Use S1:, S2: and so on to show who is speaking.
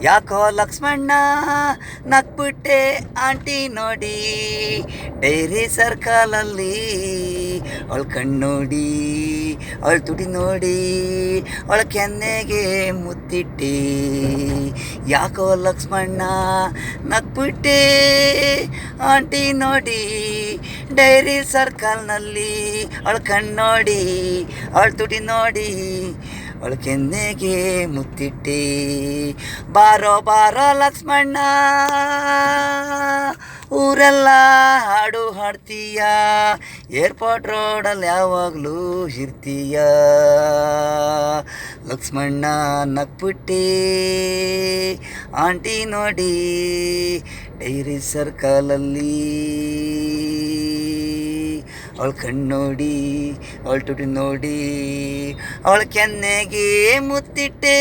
S1: ಯಾಕೋ ಲಕ್ಷ್ಮಣ್ಣ ನಕ್ಬಿಟ್ಟೆ ಆಂಟಿ ನೋಡಿ, ಡೈರಿ ಸರ್ಕಲಲ್ಲಿ ಅವಳ ಕಣ್ಣೋಡಿ, ಅವಳ ತುಟಿ ನೋಡಿ, ಅವಳ ಕೆನ್ನೆಗೆ ಮುತ್ತಿಟ್ಟೆ. ಯಾಕೋ ಲಕ್ಷ್ಮಣ್ಣ ನಕ್ಬಿಟ್ಟೆ ಆಂಟಿ ನೋಡಿ, ಡೈರಿ ಸರ್ಕಲ್ನಲ್ಲಿ ಅವಳ ಕಣ್ಣೋಡಿ, ಅವಳ ತುಟಿ ನೋಡಿ, ಅವಳ ಕೆನ್ನೆಗೆ ಮುತ್ತಿಟ್ಟೆ. ಬಾರೋ ಬಾರೋ ಲಕ್ಷ್ಮಣ್ಣ, ಊರೆಲ್ಲ ಹಾಡು ಹಾಡ್ತೀಯ, ಏರ್ಪೋರ್ಟ್ ರೋಡಲ್ಲಿ ಯಾವಾಗಲೂ ಇರ್ತೀಯ. ಲಕ್ಷ್ಮಣ್ಣ ನಕ್ಬಿಟ್ಟೆ ಆಂಟಿ ನೋಡಿ, ಡೈರಿ ಸರ್ಕಲಲ್ಲಿ ಅವಳ ಕಣ್ಣೋಡಿ, ಅವಳ ತುಟಿ ನೋಡಿ, ಅವಳ ಕೆನ್ನೆಗೆ ಮುತ್ತಿಟ್ಟೆ.